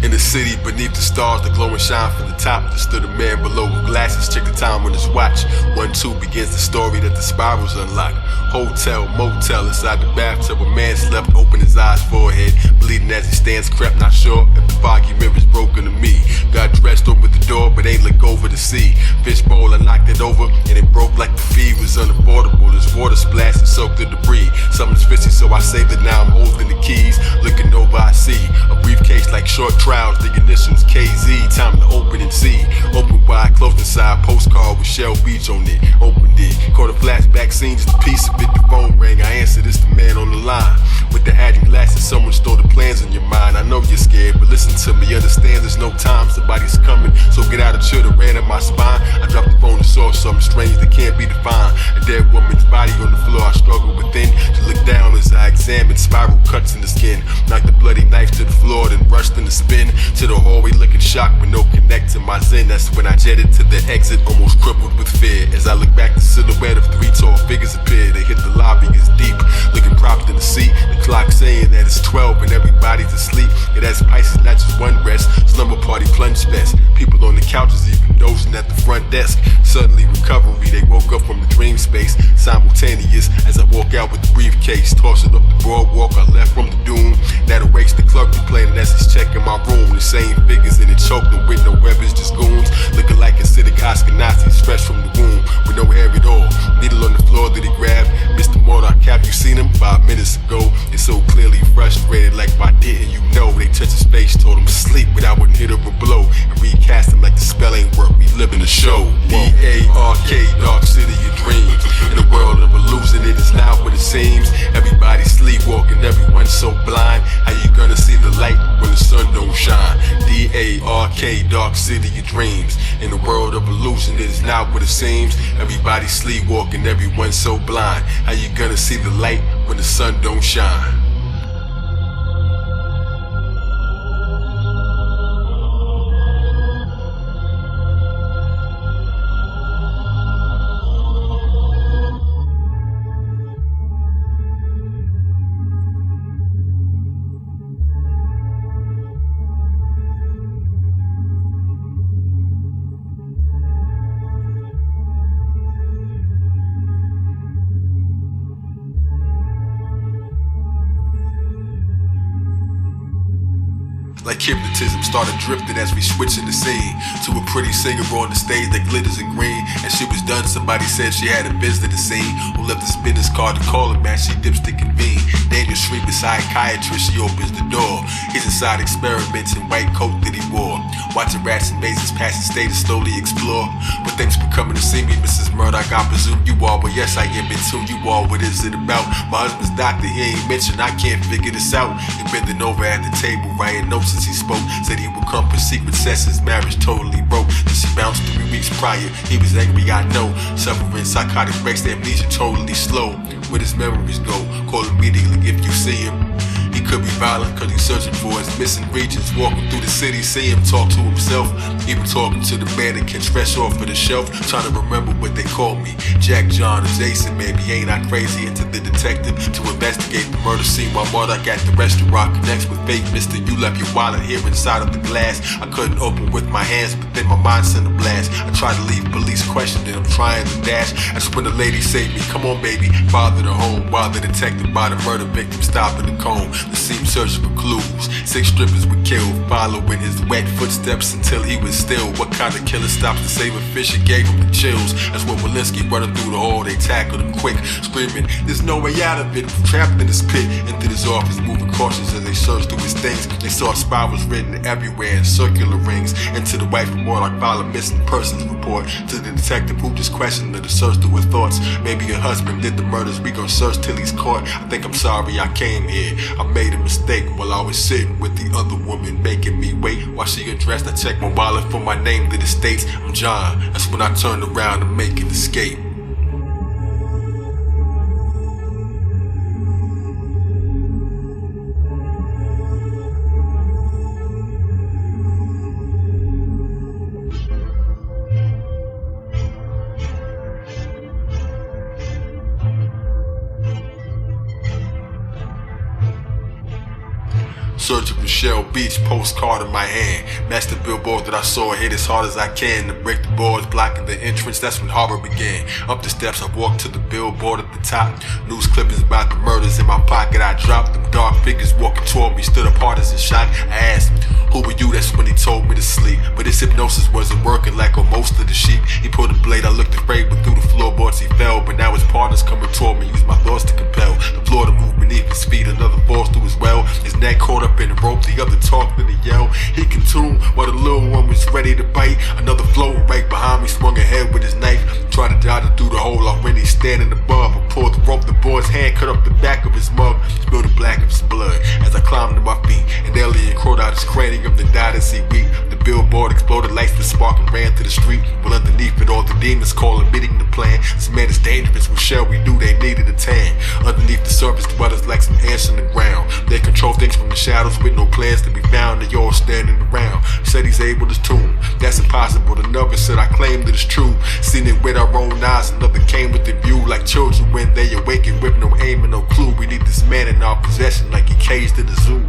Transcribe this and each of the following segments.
In the city beneath the stars, the glowing shine from the top. There stood a man below with glasses, check the time on his watch. 1-2 begins the story that the spirals unlock. Hotel, motel, inside the bathtub, a man slept, opened his eyes, forehead bleeding as he stands, crept, not sure if the foggy mirror's broken to me. Got dressed over the door, but ain't look over to see. Fishbowl, I knocked it over, and it broke like the fee was unaffordable. There's water splashed and soaked the debris. Something's fishy, so I saved it, now I'm holding the keys. Looking over, I see a briefcase like short trials, the initials KZ. Time to open and see. Open wide, closed inside, postcard with Shell Beach on it. Opened it, caught a flashback scene, just a piece of it. The phone rang, I answered, it's the man on the line. With the hat and glasses, someone stole the plans in your mind. I know you're scared, but listen to me, understand there's no time, somebody's coming. So get out of chill, the ran in my spine. I dropped the phone and saw something strange that can't be defined. A dead woman's body on the floor, I struggled within to look down as I examined spiral cuts in the skin. Knocked the bloody knife to the floor, then rushed in the spin to the hallway looking shocked with no connect to my zen. That's when I jetted to the exit, almost crippled with fear. As I look back, the silhouette of 3 tall figures appeared. They hit the lobby, it's deep, looking propped in the seat. The clock saying that it's 12 and everybody's asleep. It has Pisces, not just one rest. Slumber party plunge fest. People on the couches even dozing at the front desk. Suddenly recovery, they woke up from the dream space. Simultaneous as I walk out with the briefcase. Tossing up the boardwalk, I left from the doom that awakes the clerk complaining as he's checking my room. The same figures in it choked them with no weapons, just goons. Looking like acidic Oscar Nazis fresh from the womb with no hair at all. Needle on the floor that he grabbed. Mr. Mordock, have you seen him? 5 minutes ago. It's so clearly frustrated, like why didn't you know? They touched his face, told him to sleep, but I wouldn't hit him a blow. And recast him like the spell ain't work, we live in the show. D-A-R-K, Dark City of Dreams. In the world of illusion, it is not what it seems. Everybody sleepwalking, everyone's so blind. How you gonna see the light when the sun don't shine? D-A-R-K, Dark City of Dreams. In the world of illusion, it is not what it seems. Everybody sleepwalking, everyone's so blind. How you gonna see the light when the sun don't shine? Like hypnotism, started drifting as we switching the scene to a pretty singer on the stage that glitters in green. And she was done, somebody said she had a visitor scene. Who left this business card to call her, man, she dips to convene. Daniel Street beside psychiatrist, she opens the door. He's inside experiments in white coat that he wore. Watching rats and mazes pass the state and slowly explore. But thanks for coming to see me, Mrs. Murdoch, I presume you are. Well, yes, I am into you all. What is it about? My husband's doctor, he ain't mentioned, I can't figure this out. He bending over at the table, writing notes as he spoke. Said he would come for secret sessions, marriage totally broke. Then she bounced 3 weeks prior, he was angry, I know. Suffering psychotic breaks, the amnesia totally slow. Where his memories go, call immediately if you see him. He could be violent cause he's searching for his missing regions. Walking through the city, see him talk to himself. Even talking to the mannequins fresh off of the shelf. Trying to remember what they called me, Jack, John, or Jason. Maybe ain't I crazy? Into the detective to investigate the murder scene while Murdoch at the restaurant connects with fake Mr. You left your wallet here inside of the glass. I couldn't open with my hands, but then my mind sent a blast. I tried to leave police questioning, I'm trying to dash. That's when the lady saved me. Come on, baby, father the home. While the detective by the murder victim stopping the comb. The scene searching for clues. 6 strippers were killed, following his wet footsteps until he was still. What kind of killer stops to save a fish and gave him the chills? That's when Walensky running through the hall, they tackled him quick, screaming, there's no way out of it. Trapped in this pit, into his office, moving cautious as they searched through his things. They saw spirals written everywhere in circular rings. Into the wife of Murdoch, file a missing persons report. To the detective who just questioned her to search through her thoughts. Maybe her husband did the murders, we gon' search till he's caught. I think I'm sorry I came here, I made a mistake while I was sitting with the other woman, making me wait while she undressed. I checked my wallet for my name that it states I'm John. That's when I turned around to make an escape. search of Michelle Beach, postcard in my hand. Matched the billboard that I saw, hit as hard as I can to break the boards blocking the entrance. That's when horror began. Up the steps, I walked to the billboard at the top. News clippings about the murders in my pocket. I dropped them. Dark figures walking toward me, stood apart as in shock. I asked him, "Who were you?" That's when he told me to sleep. But his hypnosis wasn't working like on most of the sheep. He pulled a blade, I looked afraid, but through the floorboards he fell. But now his partners coming toward me, used my thoughts to compel the floor to move beneath his feet. Another falls through as well. His neck caught up in the rope, the other talked and he yelled. He consumed while the little one was ready to bite. Another floating right behind me, swung ahead with his knife. Tried to dodge it through the hole already standing above. I pulled the rope, the boy's hand cut up the back of his mug, spilled the black of his blood as I climbed to my feet. An alien crawled out his cranium, then died as he weep. The billboard exploded, lights were spark and ran to the street. Well, underneath it all, the demons call admitting the plan. This man is dangerous, what shall we do? They needed a tan. Underneath the surface dwellers like some ants in the ground. They control things from the shadows with no plans to be found. They all standing around. Said he's able to tune. That's impossible. Another said I claimed it is true. Seen it with our own eyes. Another came with the view like children when they awaken with no aim and no clue. We need this man in our possession like he caged in the zoo.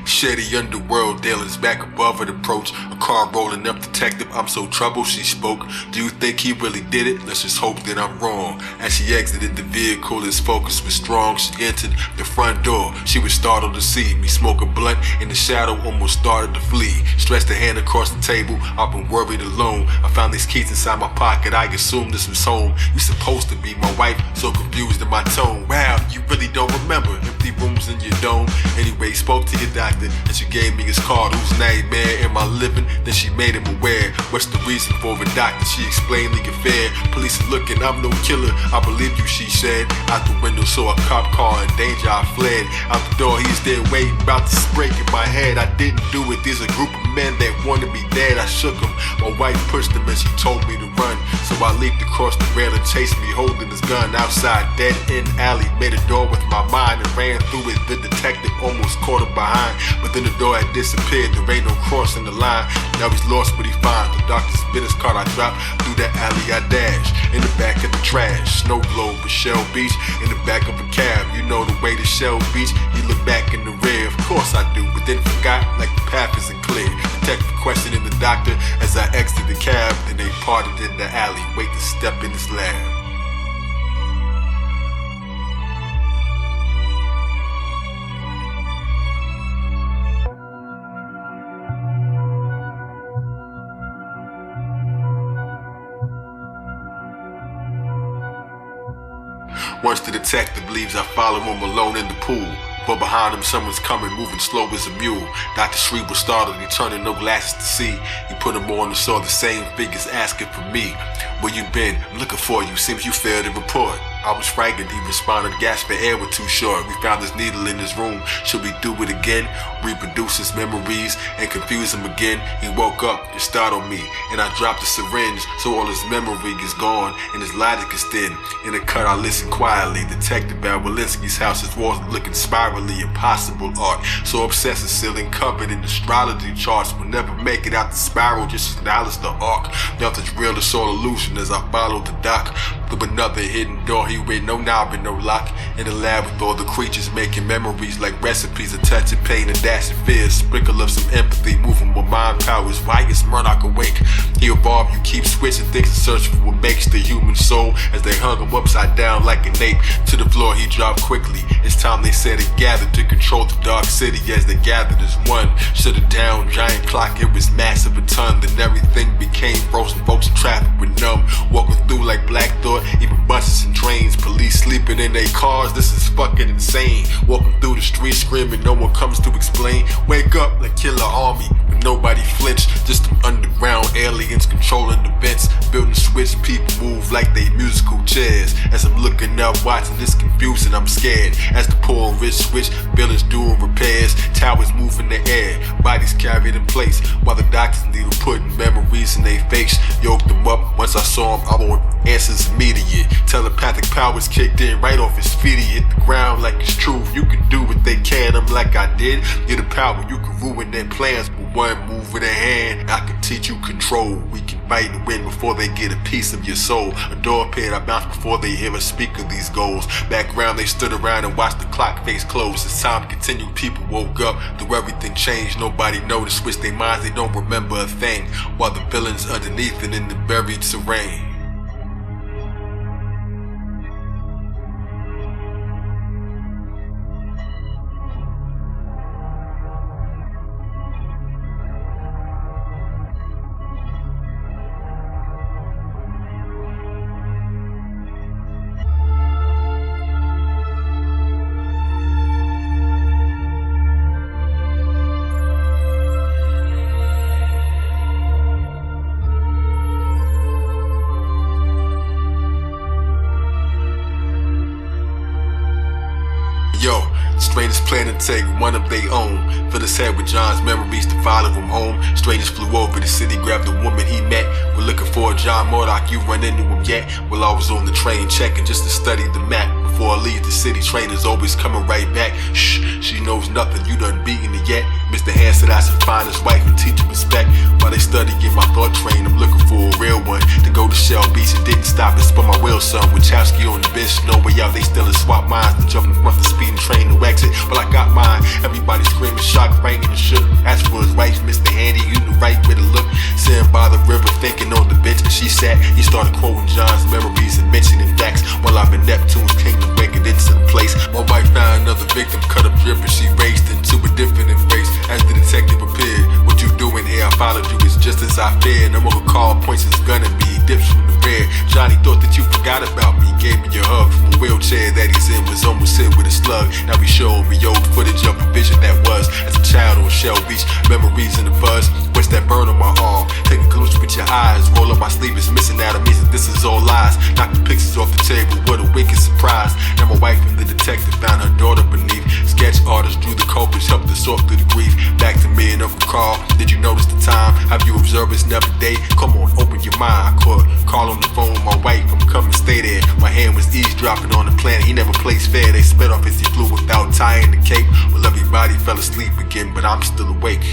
Shady underworld dealers back above at approach. A car rolling up, detective, I'm so troubled, she spoke. Do you think he really did it? Let's just hope that I'm wrong. As she exited the vehicle, his focus was strong. She entered the front door. She was startled to see me smoke a blunt in the shadow, almost started to flee. Stretched a hand across the table, I've been worried alone. I found these keys inside my pocket, I assumed this was home. You supposed to be my wife, so confused in my tone. Wow, you really don't remember empty rooms in your dome. Anyway, spoke to your doctor, and she gave me his card. Whose nightmare am I living? Then she made him aware. What's the reason for it, doctor? She explained the affair. Police are looking, I'm no killer. I believe you, she said. Out the window saw a cop car in danger, I fled. Out the door, he's there waiting, about to break in my head. I didn't do it, there's a group of men that wanted me dead. I shook him, my wife pushed him and she told me to run. So I leaped across the rail and chased me, holding his gun outside. Dead end alley, made a door with my mind and ran through it. The detective almost caught him behind, but then the door had disappeared. There ain't no crossing the line. Now he's lost but he finds. The doctor spit his card, I dropped through that alley, I dash in the back of the trash. Snow globe, Michelle Beach, in the back of a cab. You know the way to Shell Beach, you look back in the rear. Of course I do, but then forgot like the path isn't clear. Detective questioning the doctor as I exited the cab. Then they parted in the alley, wait to step in his lab. Once the detective leaves, I follow him alone in the pool. But behind him, someone's coming, moving slow as a mule. Dr. Shreve was startled, he turned no glasses to see. He put them on and saw the same figures asking for me. Where you been? I'm looking for you, seems you failed to report. I was frightened, he responded, gas for air were too short. We found this needle in his room, should we do it again? Reproduce his memories and confuse him again. He woke up, it startled me, and I dropped the syringe, so all his memory is gone, and his logic is thin. In the cut I listened quietly, Detective Walensky's house, his walls looking spirally impossible art. So obsessed the ceiling covered in astrology charts, will never make it out the spiral, just acknowledge the arc. Nothing's real, it's all illusion as I followed the doc. Through another hidden door, he read no knob and no lock. In the lab with all the creatures making memories like recipes, a touch of pain, a dash of fear, sprinkle of some empathy, moving with mind powers. Why is Murdoch awake? He evolved, you keep switching things to search for what makes the human soul. As they hung him upside down like an ape, to the floor he dropped quickly. It's time they said it gathered to control the dark city as they gathered as one. Shut it down, giant clock, it was massive a ton. Then everything became frozen, folks in traffic were numb. Walking through like Black Thought, even buses and trains scenes. Police sleeping in their cars, this is fucking insane. Walking through the streets screaming, no one comes to explain. Wake up like Killer Army, but nobody flinch. Just them underground aliens controlling the vents. Building switch, people move like they musical chairs. As I'm looking up, watching this confusing, I'm scared. As the poor and rich switch, buildings doing repairs. Towers move in the air, bodies carried in place. While the doctors needle putting memories in their face. Yoked them up, once I saw them, I want answers immediate. Telepathic powers kicked in right off his feet. He hit the ground like it's true. You can do what they can, I'm like I did. You're the power, you can ruin their plans. But one move with a hand, I can teach you control. We can fight and win before they get a piece of your soul. A door appeared, I bounced before they hear us speak of these goals. Background, they stood around and watched the clock face close. It's time to continue, people woke up. Through everything changed, nobody noticed. Switched their minds, they don't remember a thing. While the villains underneath and in the buried terrain. Yo, strangers plan to take one of their own. Fill his head with John's memories to follow him home. Strangers flew over the city, grabbed the woman he met. We're looking for John Murdoch, you run into him yet? Well, I was on the train checking just to study the map. Before I leave the city, trainers always coming right back. Shh, she knows nothing, you done beaten her yet. Mr. Hand said I should find his wife and teach her respect. While they studying my thought train, I'm looking for a real one. To go to Shell Beach and didn't stop and spun my wheel, son. Wachowski on the bench, no way out, they still in swap minds. To jump in front of the speeding train to exit, well I got mine. Everybody screaming, shock, raining and shook. Asked for his wife, Mr. Handy, you knew right where to look. Sitting by the river, thinking on the bench, and she sat. He started quoting John's memories and mentioning facts. While I'm in Neptune's kingdom, breaking into the place. My wife found another victim, cut up drip, and she raced into a different embrace. As the detective appeared, what you doing here? I followed you, it's just as I feared. I'm gonna call, points his gun at me, dips from the rear. Johnny thought that you forgot about me, gave me a hug from a wheelchair that he's in, was almost hit with a slug. Now he showed me old footage of a vision that was as a child on Shell Beach. Memories in the fuzz, what's that burn on my arm? Take a glimpse with your eyes, roll up my sleeve, it's missing out of me, that this is all lies. Knock the pictures off the table, what a wicked surprise. Now my wife and the detective found her daughter beneath. Sketch artist drew the culprits, helped us sort through the grief. Back to me and Uncle Carl, did you notice the time? Have you observed it's never day? Come on, open your mind. I caught Carl on the phone with my wife, I'm coming, stay there. My hand was eavesdropping on the planet, he never plays fair. They sped off as he flew without tying the cape. Well, everybody fell asleep again, but I'm still awake.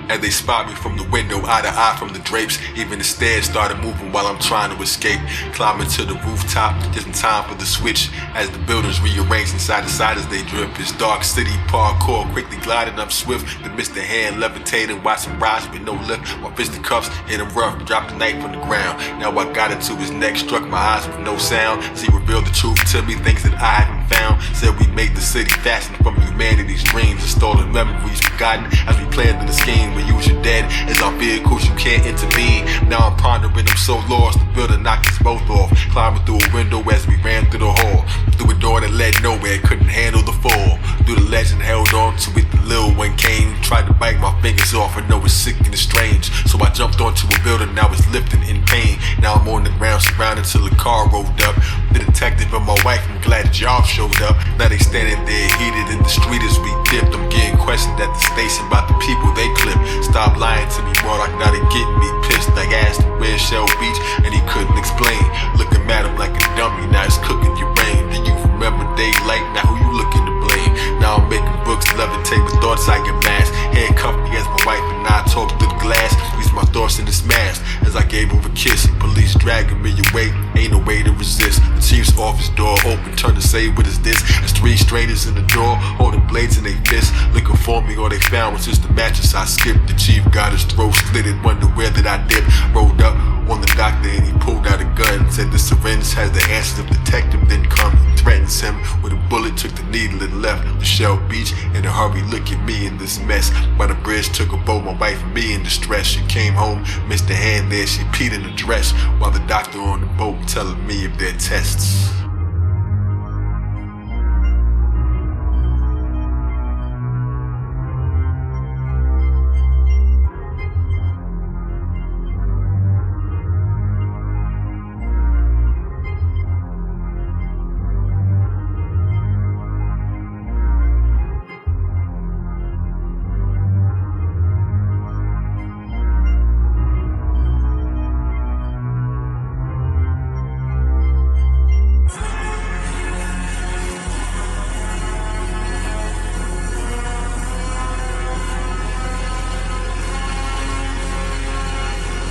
As they spot me from the window, eye to eye from the drapes. Even the stairs started moving while I'm trying to escape. Climbing to the rooftop, just in time for the switch. As the buildings rearrange inside the side as they drip. It's Ark City parkour, quickly gliding up swift. The Mr. Hand levitating, watching rise with no lift. My fisticuffs hit him rough, dropped the knife on the ground. Now I got it to his neck, struck my eyes with no sound. As he revealed the truth to me, things that I haven't found. Said we made the city fashioned from humanity's dreams and stolen memories forgotten as we planned in the scheme. We use your dead as our vehicles, you can't intervene. Now I'm pondering, I'm so lost. The building knocked us both off. Climbing through a window as we ran through the hall. Through a door that led nowhere, couldn't handle the fall. Through the legend, held on to it, the little one came. Tried to bite my fingers off, I know it's sick and it's strange. So I jumped onto a building, now it's lifting in pain. Now I'm on the ground, surrounded till the car rolled up. The detective and my wife, I'm glad that y'all showed up. Now they standing there heated in the street as we dipped. I'm getting questioned at the station about the people they clipped. Stop lying to me, Murdoch, now they getting me pissed. I asked him where's Shell Beach, and he couldn't explain. Looking at him like a dummy, now it's cooking your brain. Do you remember daylight? Now who you looking to blame? Now I'm making books, levitate with thoughts I get masked. Handcuffed me as my wife and I talked through the glass. Squeezed my thoughts in this mask as I gave her a kiss. Police dragging me away, ain't no way to resist. The chief his office door open, turned to say, what is this? There's three strangers in the door, holding blades in their fists, looking for me. All they found was just the mattress I skipped. The chief got his throat slit and wondered where did I dip. Rolled up on the doctor and he pulled out a gun, said the syringe has the answers. The detective then comes and threatens him with a bullet, took the needle and left the Shell Beach in a hurry. Look at me in this mess. By the bridge took a boat, my wife and me in distress. She came home, missed a hand there, she peed in the dress, while the doctor on the boat telling me of their tests.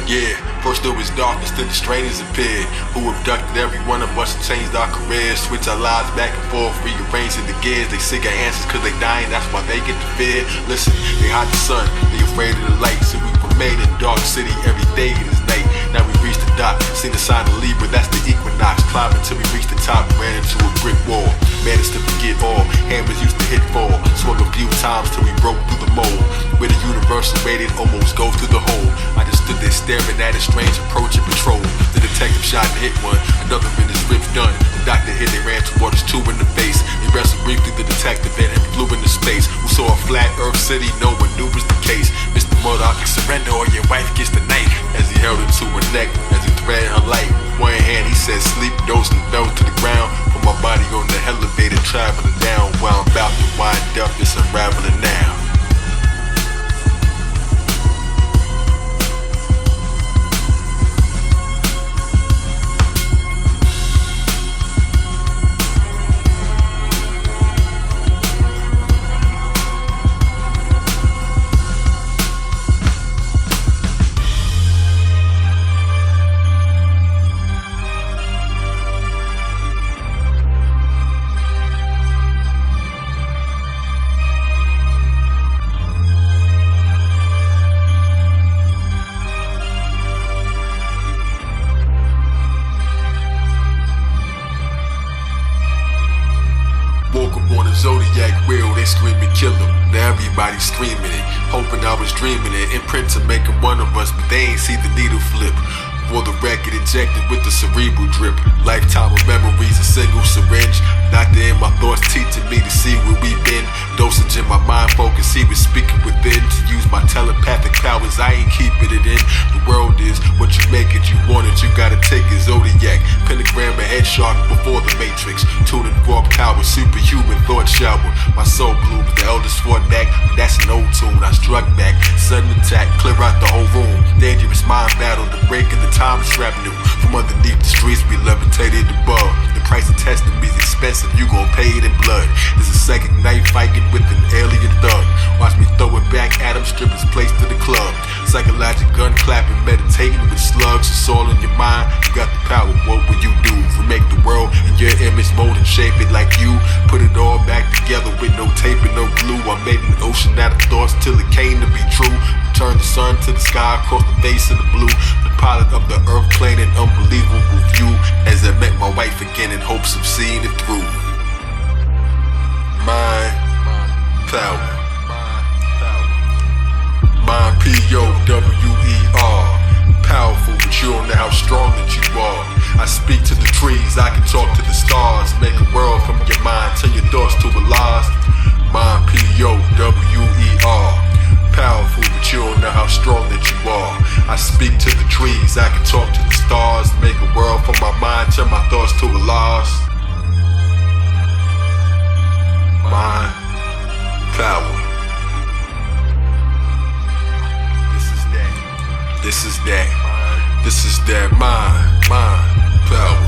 Yeah, first it was darkness, then the strangers appeared, who abducted every one of us and changed our careers, switch our lives back and forth, rearranging the gears. They seek our answers cause they dying, that's why they get the fear. Listen, they hide the sun, they afraid of the light, so we were made in Dark City every day it is night. Now we reached the dock, seen the sign of Libra, that's the equinox. Climbing till we reached the top, ran into a brick wall, managed to forget all, hammers used to hit fall, swung a few times till we broke through the mold, where the universal rated almost goes through the hole. I just stood there staring at a strange approach and patrol. The detective shot and hit one, another in his ribs done. The doctor hit, they ran toward us, two in the face. They wrestled briefly, the detective and him flew into space. We saw a flat Earth city, no one knew was the case. Mr. Murdoch, surrender or your wife gets the knife. As he held her to her neck, as he threaded her life. One hand he said sleep, dozed and fell to the ground. Put my body on the elevator, traveling down. While I'm about to wind up, it's unraveling now. Woke up on a Zodiak wheel, they screaming kill him. Now everybody's screaming it, hoping I was dreaming it. Imprints are making one of us, but they ain't see the needle flip. For the record injected with the cerebral drip. Lifetime of memories, a single syringe. Doctor in my thoughts teaching me to see where we've been. Dosage in my mind focus, he was speaking within. To use my telepathic powers, I ain't keeping it in. The world is what you make it, you want it, you gotta take it. Zodiac, pentagram and head shark before the matrix. Tuning fork power, superhuman thought shower. My soul blooms, the eldest fought back, but that's an old tune. I struck back, sudden attack, clear out the whole room. Dangerous mind battle, the break of the time trap new. From underneath the streets we levitated above. The price of testing me is expensive, you gon' pay it in blood. There's a second night fighting with an alien thug. Watch me throw it back at him, strip his place to the club. Psychological gun clapping, meditating with slugs. It's all in your mind, you got the power, what will you do? Remake the world in your image, mold and shape it like you. Put it all back together with no tape and no glue. I made an ocean out of thoughts till it came to be true. Turned the sun to the sky, across the face of the blue. The pilot of the earth plane, an unbelievable view. As I met my wife again in hopes of seeing it through. Mind, power. Mind, P-O-W-E-R. Powerful, but you don't know how strong that you are. I speak to the trees, I can talk to the stars. Make a world from your mind, turn your thoughts to a lost. Mind, P-O-W-E-R. Powerful, but you don't know how strong that you are. I speak to the trees, I can talk to the stars. Make a world from my mind, turn my thoughts to a lost. Mind, power. This is that. This is that. This is that mind, power.